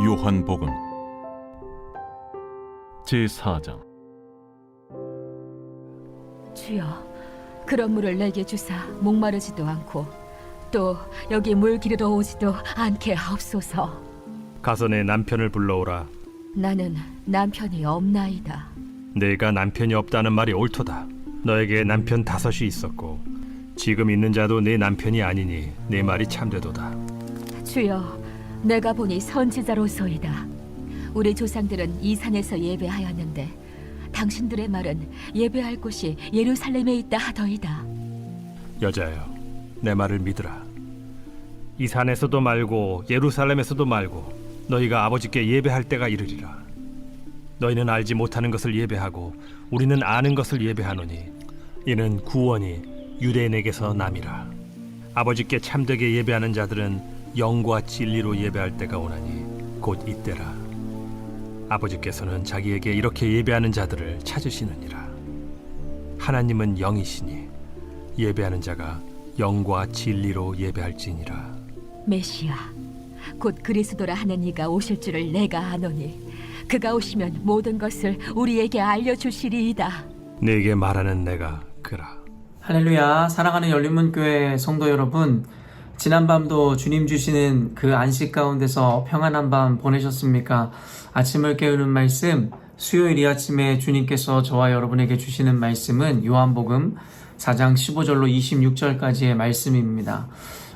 요한복음 제4장. 주여, 그런 물을 내게 주사 목마르지도 않고 또 여기 물 기르러 오지도 않게 하옵소서. 가서 내 남편을 불러오라. 나는 남편이 없나이다. 내가 남편이 없다는 말이 옳도다. 너에게 남편 5이 있었고 지금 있는 자도 내 남편이 아니니 내 말이 참되도다. 주여, 내가 보니 선지자로소이다. 우리 조상들은 이 산에서 예배하였는데 당신들의 말은 예배할 곳이 예루살렘에 있다 하더이다. 여자여, 내 말을 믿으라. 이 산에서도 말고 예루살렘에서도 말고 너희가 아버지께 예배할 때가 이르리라. 너희는 알지 못하는 것을 예배하고 우리는 아는 것을 예배하노니 이는 구원이 유대인에게서 남이라. 아버지께 참되게 예배하는 자들은 영과 진리로 예배할 때가 오나니 곧 이때라. 아버지께서는 자기에게 이렇게 예배하는 자들을 찾으시느니라. 하나님은 영이시니 예배하는 자가 영과 진리로 예배할지니라. 메시아, 곧 그리스도라 하는 이가 오실 줄을 내가 아노니 그가 오시면 모든 것을 우리에게 알려주시리이다. 네게 말하는 내가 그라. 할렐루야. 사랑하는 열린문교회 성도 여러분, 지난밤도 주님 주시는 그 안식 가운데서 평안한 밤 보내셨습니까? 아침을 깨우는 말씀, 수요일 이 아침에 주님께서 저와 여러분에게 주시는 말씀은 요한복음 4장 15절로 26절까지의 말씀입니다.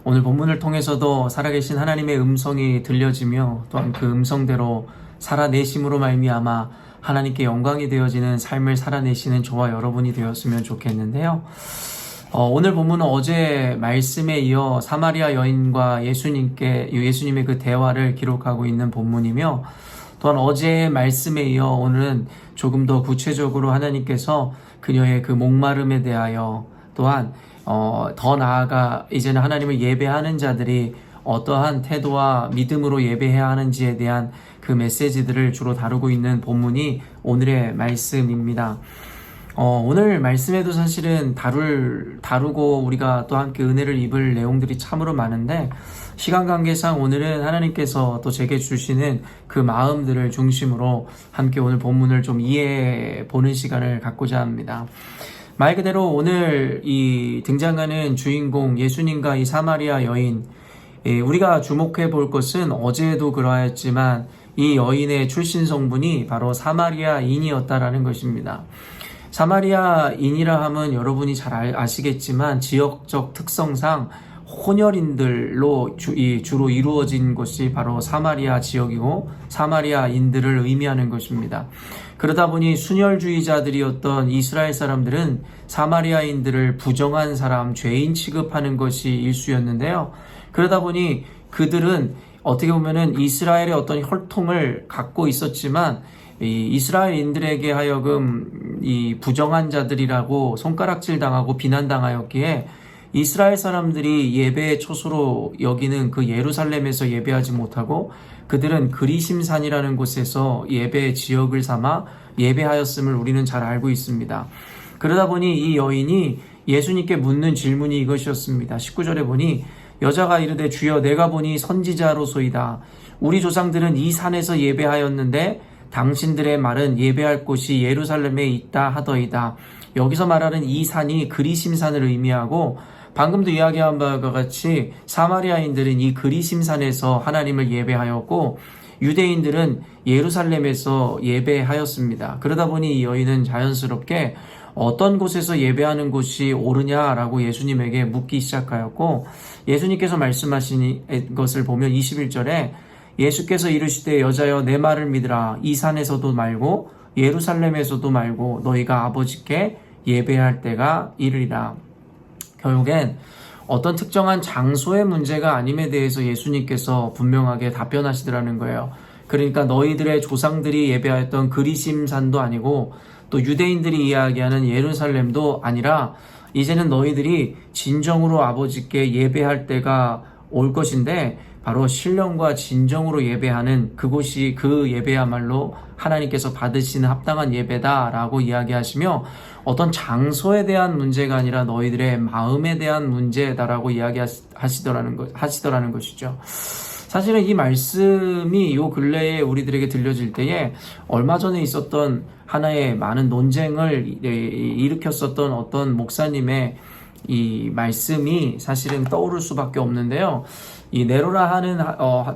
오늘 본문을 통해서도 살아계신 하나님의 음성이 들려지며 또한 그 음성대로 살아내심으로 말미암아 하나님께 영광이 되어지는 삶을 살아내시는 저와 여러분이 되었으면 좋겠는데요. 오늘 본문은 어제 말씀에 이어 사마리아 여인과 예수님의 그 대화를 기록하고 있는 본문이며, 또한 어제의 말씀에 이어 오늘은 조금 더 구체적으로 하나님께서 그녀의 그 목마름에 대하여, 또한 더 나아가 이제는 하나님을 예배하는 자들이 어떠한 태도와 믿음으로 예배해야 하는지에 대한 그 메시지들을 주로 다루고 있는 본문이 오늘의 말씀입니다. 오늘 말씀에도 사실은 다루고 우리가 또 함께 은혜를 입을 내용들이 참으로 많은데, 시간 관계상 오늘은 하나님께서 또 제게 주시는 그 마음들을 중심으로 함께 오늘 본문을 좀 이해해 보는 시간을 갖고자 합니다. 말 그대로 오늘 이 등장하는 주인공 예수님과 이 사마리아 여인, 우리가 주목해 볼 것은 어제도 그러했지만 이 여인의 출신 성분이 바로 사마리아인이었다라는 것입니다. 사마리아인이라 하면 여러분이 잘 아시겠지만 지역적 특성상 혼혈인들로 주로 이루어진 것이 바로 사마리아 지역이고 사마리아인들을 의미하는 것입니다. 그러다 보니 순혈주의자들이었던 이스라엘 사람들은 사마리아인들을 부정한 사람, 죄인 취급하는 것이 일쑤였는데요. 그러다 보니 그들은 어떻게 보면은 이스라엘의 어떤 혈통을 갖고 있었지만 이 이스라엘인들에게 하여금 이 부정한 자들이라고 손가락질 당하고 비난당하였기에 이스라엘 사람들이 예배의 초소로 여기는 그 예루살렘에서 예배하지 못하고 그들은 그리심산이라는 곳에서 예배의 지역을 삼아 예배하였음을 우리는 잘 알고 있습니다. 그러다 보니 이 여인이 예수님께 묻는 질문이 이것이었습니다. 19절에 보니 여자가 이르되 주여 내가 보니 선지자로소이다. 우리 조상들은 이 산에서 예배하였는데 당신들의 말은 예배할 곳이 예루살렘에 있다 하더이다. 여기서 말하는 이 산이 그리심산을 의미하고 방금도 이야기한 바와 같이 사마리아인들은 이 그리심산에서 하나님을 예배하였고 유대인들은 예루살렘에서 예배하였습니다. 그러다 보니 이 여인은 자연스럽게 어떤 곳에서 예배하는 곳이 옳으냐라고 예수님에게 묻기 시작하였고, 예수님께서 말씀하신 것을 보면 21절에 예수께서 이르시되 여자여 내 말을 믿으라. 이 산에서도 말고 예루살렘에서도 말고 너희가 아버지께 예배할 때가 이르리라. 결국엔 어떤 특정한 장소의 문제가 아님에 대해서 예수님께서 분명하게 답변하시더라는 거예요. 그러니까 너희들의 조상들이 예배하였던 그리심산도 아니고 또 유대인들이 이야기하는 예루살렘도 아니라 이제는 너희들이 진정으로 아버지께 예배할 때가 올 것인데 바로 신령과 진정으로 예배하는 그곳이 그 예배야말로 하나님께서 받으시는 합당한 예배다라고 이야기하시며 어떤 장소에 대한 문제가 아니라 너희들의 마음에 대한 문제다라고 이야기하시더라는 것이죠. 사실은 이 말씀이 요 근래에 우리들에게 들려질 때에 얼마 전에 있었던 하나의 많은 논쟁을 일으켰었던 어떤 목사님의 이 말씀이 사실은 떠오를 수밖에 없는데요. 이 네로라 하는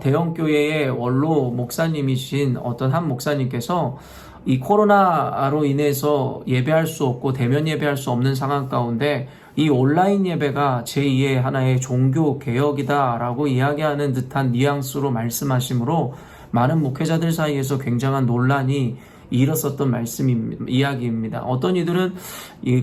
대형교회의 원로 목사님이신 어떤 한 목사님께서 이 코로나로 인해서 예배할 수 없고 대면 예배할 수 없는 상황 가운데 이 온라인 예배가 제2의 하나의 종교 개혁이다라고 이야기하는 듯한 뉘앙스로 말씀하시므로 많은 목회자들 사이에서 굉장한 논란이 일었었던 이야기입니다. 어떤 이들은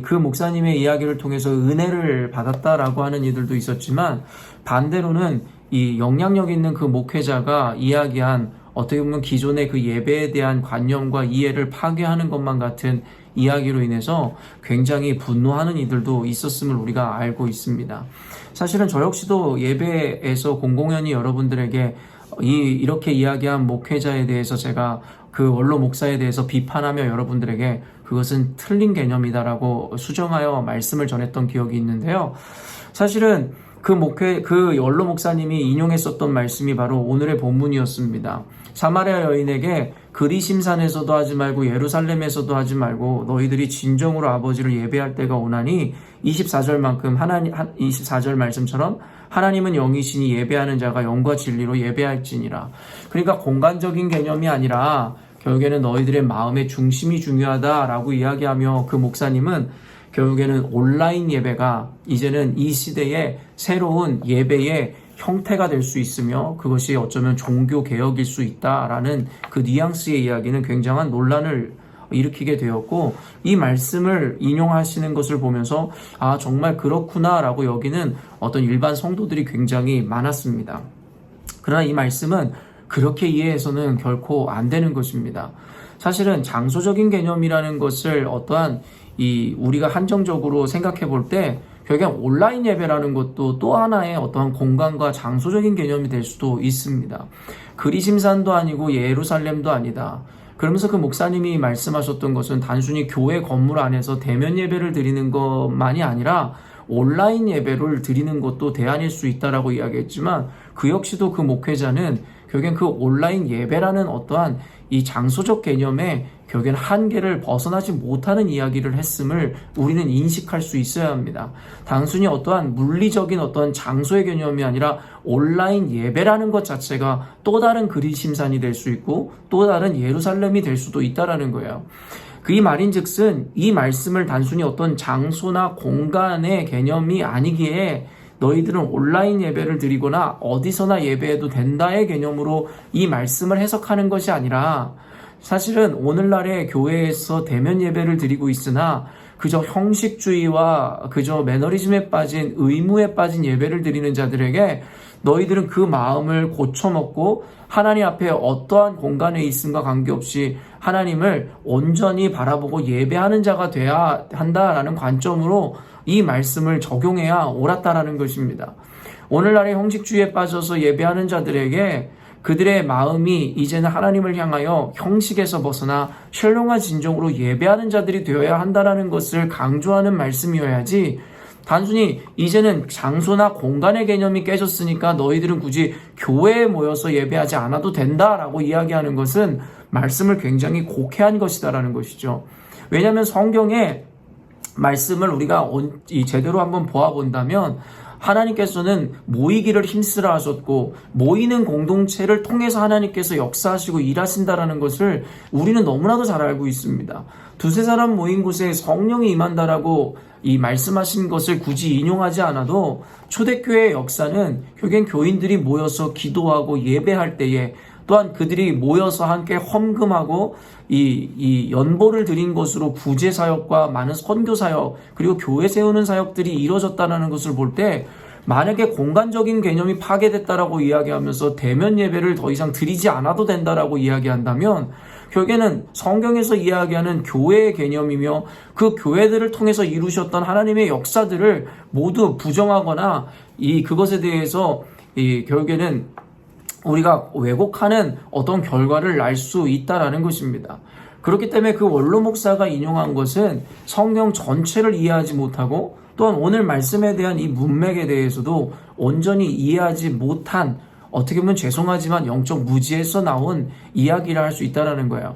그 목사님의 이야기를 통해서 은혜를 받았다라고 하는 이들도 있었지만, 반대로는 이 영향력 있는 그 목회자가 이야기한 어떻게 보면 기존의 그 예배에 대한 관념과 이해를 파괴하는 것만 같은 이야기로 인해서 굉장히 분노하는 이들도 있었음을 우리가 알고 있습니다. 사실은 저 역시도 예배에서 공공연히 여러분들에게 이렇게 이야기한 목회자에 대해서 제가 그 원로 목사에 대해서 비판하며 여러분들에게 그것은 틀린 개념이다라고 수정하여 말씀을 전했던 기억이 있는데요. 사실은 그 원로 목사님이 인용했었던 말씀이 바로 오늘의 본문이었습니다. 사마리아 여인에게 그리심산에서도 하지 말고 예루살렘에서도 하지 말고 너희들이 진정으로 아버지를 예배할 때가 오나니 24절 말씀처럼 하나님은 영이시니 예배하는 자가 영과 진리로 예배할지니라. 그러니까 공간적인 개념이 아니라 결국에는 너희들의 마음의 중심이 중요하다라고 이야기하며 그 목사님은 결국에는 온라인 예배가 이제는 이 시대의 새로운 예배의 형태가 될 수 있으며 그것이 어쩌면 종교 개혁일 수 있다라는 그 뉘앙스의 이야기는 굉장한 논란을 일으키게 되었고, 이 말씀을 인용하시는 것을 보면서 아 정말 그렇구나라고 여기는 어떤 일반 성도들이 굉장히 많았습니다. 그러나 이 말씀은 그렇게 이해해서는 결코 안 되는 것입니다. 사실은 장소적인 개념이라는 것을 어떠한 우리가 한정적으로 생각해 볼 때 결국 온라인 예배라는 것도 또 하나의 어떠한 공간과 장소적인 개념이 될 수도 있습니다. 그리심산도 아니고 예루살렘도 아니다. 그러면서 그 목사님이 말씀하셨던 것은 단순히 교회 건물 안에서 대면 예배를 드리는 것만이 아니라 온라인 예배를 드리는 것도 대안일 수 있다라고 이야기했지만, 그 역시도 그 목회자는 결국엔 그 온라인 예배라는 어떠한 이 장소적 개념에 결국엔 한계를 벗어나지 못하는 이야기를 했음을 우리는 인식할 수 있어야 합니다. 단순히 어떠한 물리적인 어떠한 장소의 개념이 아니라 온라인 예배라는 것 자체가 또 다른 그리심산이 될 수 있고 또 다른 예루살렘이 될 수도 있다라는 거예요. 그 말인즉슨 이 말씀을 단순히 어떤 장소나 공간의 개념이 아니기에 너희들은 온라인 예배를 드리거나 어디서나 예배해도 된다의 개념으로 이 말씀을 해석하는 것이 아니라, 사실은 오늘날의 교회에서 대면 예배를 드리고 있으나 그저 형식주의와 그저 매너리즘에 빠진 의무에 빠진 예배를 드리는 자들에게 너희들은 그 마음을 고쳐먹고 하나님 앞에 어떠한 공간에 있음과 관계없이 하나님을 온전히 바라보고 예배하는 자가 돼야 한다라는 관점으로 이 말씀을 적용해야 옳았다라는 것입니다. 오늘날의 형식주의에 빠져서 예배하는 자들에게 그들의 마음이 이제는 하나님을 향하여 형식에서 벗어나 신령한 진정으로 예배하는 자들이 되어야 한다는 것을 강조하는 말씀이어야지, 단순히 이제는 장소나 공간의 개념이 깨졌으니까 너희들은 굳이 교회에 모여서 예배하지 않아도 된다라고 이야기하는 것은 말씀을 굉장히 곡해한 것이다라는 것이죠. 왜냐하면 성경의 말씀을 우리가 제대로 한번 보아본다면 하나님께서는 모이기를 힘쓰라 하셨고 모이는 공동체를 통해서 하나님께서 역사하시고 일하신다라는 것을 우리는 너무나도 잘 알고 있습니다. 두세 사람 모인 곳에 성령이 임한다라고 이 말씀하신 것을 굳이 인용하지 않아도 초대교회의 역사는 결국엔 교인들이 모여서 기도하고 예배할 때에, 또한 그들이 모여서 함께 헌금하고 이 연보를 드린 것으로 구제 사역과 많은 선교 사역 그리고 교회 세우는 사역들이 이루어졌다는 것을 볼 때, 만약에 공간적인 개념이 파괴됐다라고 이야기하면서 대면 예배를 더 이상 드리지 않아도 된다라고 이야기한다면 결국에는 성경에서 이야기하는 교회의 개념이며 그 교회들을 통해서 이루셨던 하나님의 역사들을 모두 부정하거나 그것에 대해서 결국에는 우리가 왜곡하는 어떤 결과를 날 수 있다라는 것입니다. 그렇기 때문에 그 원로 목사가 인용한 것은 성경 전체를 이해하지 못하고 또한 오늘 말씀에 대한 이 문맥에 대해서도 온전히 이해하지 못한 어떻게 보면 죄송하지만 영적 무지에서 나온 이야기를 할 수 있다는 거예요.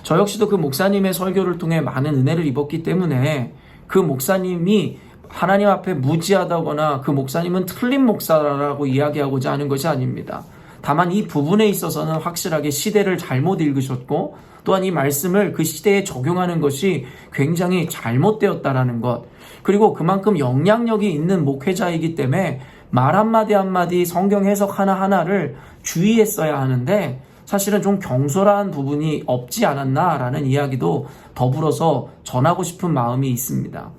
저 역시도 그 목사님의 설교를 통해 많은 은혜를 입었기 때문에 그 목사님이 하나님 앞에 무지하다거나 그 목사님은 틀린 목사라고 이야기하고자 하는 것이 아닙니다. 다만 이 부분에 있어서는 확실하게 시대를 잘못 읽으셨고 또한 이 말씀을 그 시대에 적용하는 것이 굉장히 잘못되었다라는 것, 그리고 그만큼 영향력이 있는 목회자이기 때문에 말 한마디 한마디 성경 해석 하나하나를 주의했어야 하는데 사실은 좀 경솔한 부분이 없지 않았나라는 이야기도 더불어서 전하고 싶은 마음이 있습니다.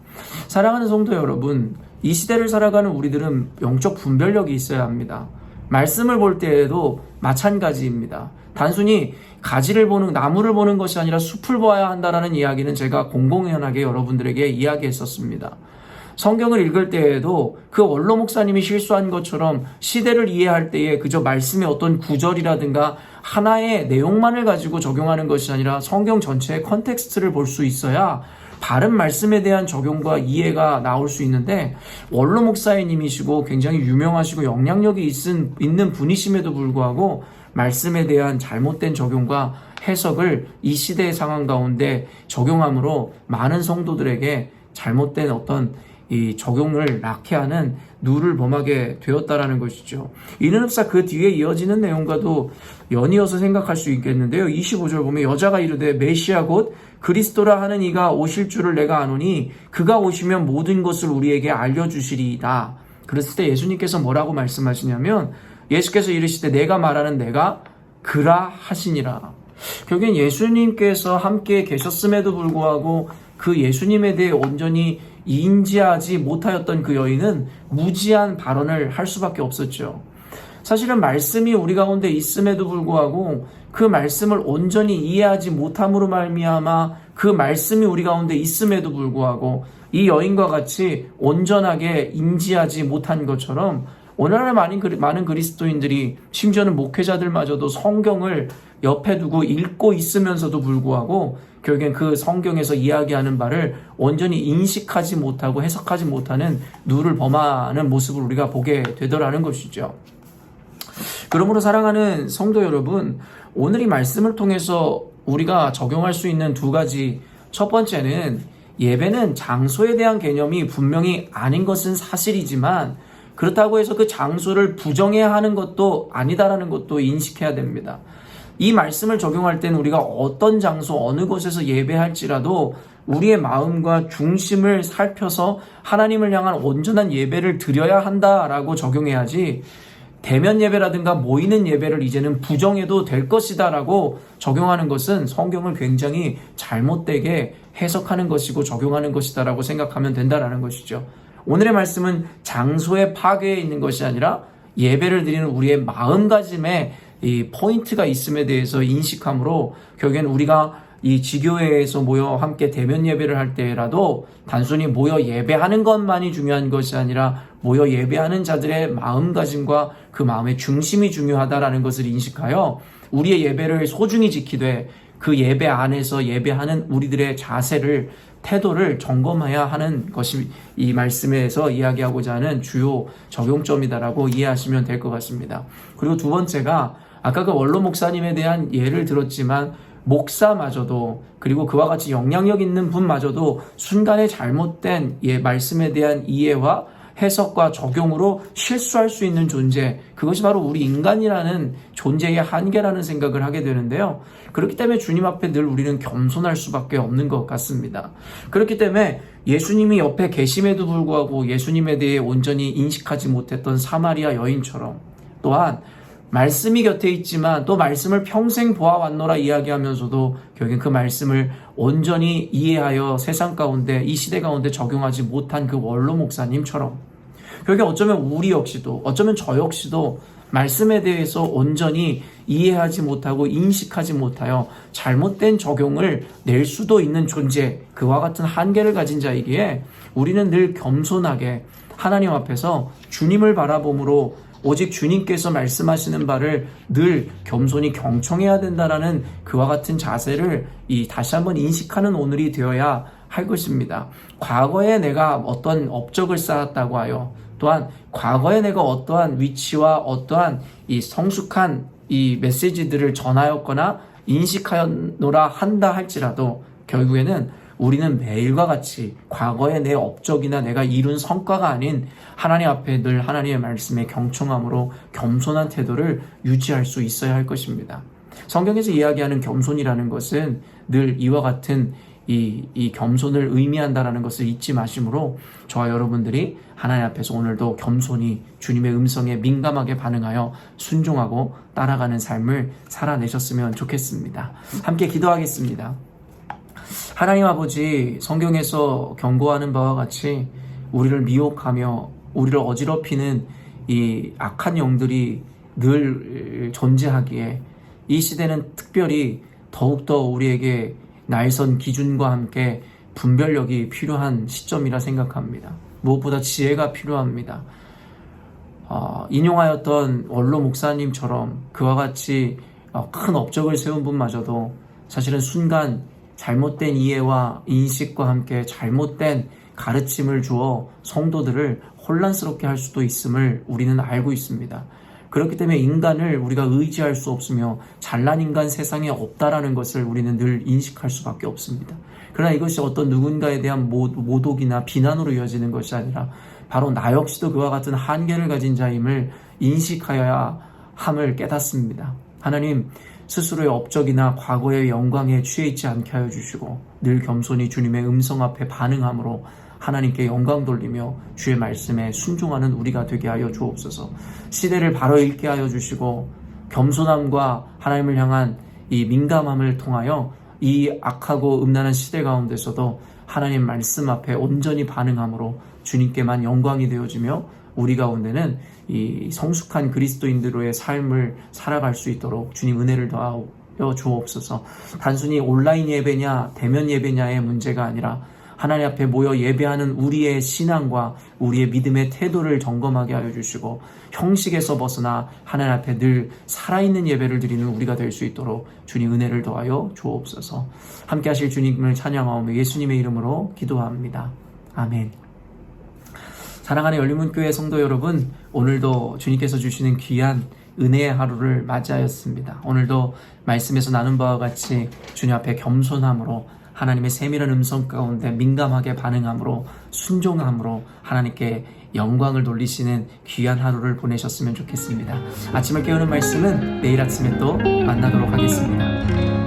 사랑하는 성도 여러분, 이 시대를 살아가는 우리들은 영적 분별력이 있어야 합니다. 말씀을 볼 때에도 마찬가지입니다. 단순히 가지를 보는, 나무를 보는 것이 아니라 숲을 봐야 한다라는 이야기는 제가 공공연하게 여러분들에게 이야기했었습니다. 성경을 읽을 때에도 그 원로 목사님이 실수한 것처럼 시대를 이해할 때에 그저 말씀의 어떤 구절이라든가 하나의 내용만을 가지고 적용하는 것이 아니라 성경 전체의 컨텍스트를 볼 수 있어야 바른 말씀에 대한 적용과 이해가 나올 수 있는데, 원로 목사님이시고 굉장히 유명하시고 영향력이 있는 분이심에도 불구하고 말씀에 대한 잘못된 적용과 해석을 이 시대의 상황 가운데 적용함으로 많은 성도들에게 잘못된 어떤 이 적용을 낳게 하는 누를 범하게 되었다라는 것이죠. 이는 흡사 그 뒤에 이어지는 내용과도 연이어서 생각할 수 있겠는데요. 25절 보면 여자가 이르되 메시아 곧 그리스도라 하는 이가 오실 줄을 내가 아노니 그가 오시면 모든 것을 우리에게 알려주시리이다. 그랬을 때 예수님께서 뭐라고 말씀하시냐면, 예수께서 이르시되 내가 말하는 내가 그라 하시니라. 결국엔 예수님께서 함께 계셨음에도 불구하고 그 예수님에 대해 온전히 인지하지 못하였던 그 여인은 무지한 발언을 할 수밖에 없었죠. 사실은 말씀이 우리 가운데 있음에도 불구하고 그 말씀을 온전히 이해하지 못함으로 말미암아 그 말씀이 우리 가운데 있음에도 불구하고 이 여인과 같이 온전하게 인지하지 못한 것처럼 오늘날 많은 그리스도인들이, 심지어는 목회자들마저도 성경을 옆에 두고 읽고 있으면서도 불구하고 결국엔 그 성경에서 이야기하는 바를 온전히 인식하지 못하고 해석하지 못하는 누를 범하는 모습을 우리가 보게 되더라는 것이죠. 그러므로 사랑하는 성도 여러분, 오늘 이 말씀을 통해서 우리가 적용할 수 있는 두 가지, 첫 번째는 예배는 장소에 대한 개념이 분명히 아닌 것은 사실이지만 그렇다고 해서 그 장소를 부정해야 하는 것도 아니다라는 것도 인식해야 됩니다. 이 말씀을 적용할 때는 우리가 어떤 장소, 어느 곳에서 예배할지라도 우리의 마음과 중심을 살펴서 하나님을 향한 온전한 예배를 드려야 한다라고 적용해야지, 대면 예배라든가 모이는 예배를 이제는 부정해도 될 것이다 라고 적용하는 것은 성경을 굉장히 잘못되게 해석하는 것이고 적용하는 것이다 라고 생각하면 된다라는 것이죠. 오늘의 말씀은 장소의 파괴에 있는 것이 아니라 예배를 드리는 우리의 마음가짐에 이 포인트가 있음에 대해서 인식함으로, 결국엔 우리가 이 지교회에서 모여 함께 대면 예배를 할 때라도 단순히 모여 예배하는 것만이 중요한 것이 아니라 모여 예배하는 자들의 마음가짐과 그 마음의 중심이 중요하다라는 것을 인식하여 우리의 예배를 소중히 지키되 그 예배 안에서 예배하는 우리들의 자세를, 태도를 점검해야 하는 것이 이 말씀에서 이야기하고자 하는 주요 적용점이다라고 이해하시면 될 것 같습니다. 그리고 두 번째가 아까 그 원로 목사님에 대한 예를 들었지만 목사마저도, 그리고 그와 같이 영향력 있는 분마저도 순간에 잘못된 말씀에 대한 이해와 해석과 적용으로 실수할 수 있는 존재, 그것이 바로 우리 인간이라는 존재의 한계라는 생각을 하게 되는데요. 그렇기 때문에 주님 앞에 늘 우리는 겸손할 수밖에 없는 것 같습니다. 그렇기 때문에 예수님이 옆에 계심에도 불구하고 예수님에 대해 온전히 인식하지 못했던 사마리아 여인처럼, 또한 말씀이 곁에 있지만 또 말씀을 평생 보아왔노라 이야기하면서도 결국엔 그 말씀을 온전히 이해하여 세상 가운데, 이 시대 가운데 적용하지 못한 그 원로 목사님처럼, 결국엔 어쩌면 우리 역시도, 어쩌면 저 역시도 말씀에 대해서 온전히 이해하지 못하고 인식하지 못하여 잘못된 적용을 낼 수도 있는 존재, 그와 같은 한계를 가진 자이기에 우리는 늘 겸손하게 하나님 앞에서 주님을 바라봄으로 오직 주님께서 말씀하시는 바를 늘 겸손히 경청해야 된다라는 그와 같은 자세를 다시 한번 인식하는 오늘이 되어야 할 것입니다. 과거에 내가 어떤 업적을 쌓았다고 하여 또한 과거에 내가 어떠한 위치와 어떠한 이 성숙한 이 메시지들을 전하였거나 인식하였노라 한다 할지라도 결국에는 우리는 매일과 같이 과거의 내 업적이나 내가 이룬 성과가 아닌 하나님 앞에 늘 하나님의 말씀에 경청함으로 겸손한 태도를 유지할 수 있어야 할 것입니다. 성경에서 이야기하는 겸손이라는 것은 늘 이와 같은 이 겸손을 의미한다라는 것을 잊지 마시므로 저와 여러분들이 하나님 앞에서 오늘도 겸손히 주님의 음성에 민감하게 반응하여 순종하고 따라가는 삶을 살아내셨으면 좋겠습니다. 함께 기도하겠습니다. 하나님 아버지, 성경에서 경고하는 바와 같이 우리를 미혹하며 우리를 어지럽히는 이 악한 영들이 늘 존재하기에 이 시대는 특별히 더욱더 우리에게 날선 기준과 함께 분별력이 필요한 시점이라 생각합니다. 무엇보다 지혜가 필요합니다. 인용하였던 원로 목사님처럼 그와 같이 큰 업적을 세운 분마저도 사실은 순간 잘못된 이해와 인식과 함께 잘못된 가르침을 주어 성도들을 혼란스럽게 할 수도 있음을 우리는 알고 있습니다. 그렇기 때문에 인간을 우리가 의지할 수 없으며 잘난 인간 세상에 없다라는 것을 우리는 늘 인식할 수밖에 없습니다. 그러나 이것이 어떤 누군가에 대한 모독이나 비난으로 이어지는 것이 아니라 바로 나 역시도 그와 같은 한계를 가진 자임을 인식하여야 함을 깨닫습니다. 하나님, 스스로의 업적이나 과거의 영광에 취해 있지 않게 하여 주시고 늘 겸손히 주님의 음성 앞에 반응함으로 하나님께 영광 돌리며 주의 말씀에 순종하는 우리가 되게 하여 주옵소서. 시대를 바로 읽게 하여 주시고 겸손함과 하나님을 향한 이 민감함을 통하여 이 악하고 음란한 시대 가운데서도 하나님 말씀 앞에 온전히 반응함으로 주님께만 영광이 되어지며 우리 가운데는 이 성숙한 그리스도인들의 삶을 살아갈 수 있도록 주님 은혜를 더하여 주옵소서. 단순히 온라인 예배냐 대면 예배냐의 문제가 아니라 하나님 앞에 모여 예배하는 우리의 신앙과 우리의 믿음의 태도를 점검하게 하여 주시고 형식에서 벗어나 하나님 앞에 늘 살아있는 예배를 드리는 우리가 될 수 있도록 주님 은혜를 더하여 주옵소서. 함께 하실 주님을 찬양하오며 예수님의 이름으로 기도합니다. 아멘. 사랑하는 열린문교회 성도 여러분, 오늘도 주님께서 주시는 귀한 은혜의 하루를 맞이하였습니다. 오늘도 말씀에서 나눈 바와 같이 주님 앞에 겸손함으로 하나님의 세밀한 음성 가운데 민감하게 반응함으로 순종함으로 하나님께 영광을 돌리시는 귀한 하루를 보내셨으면 좋겠습니다. 아침을 깨우는 말씀은 내일 아침에 또 만나도록 하겠습니다.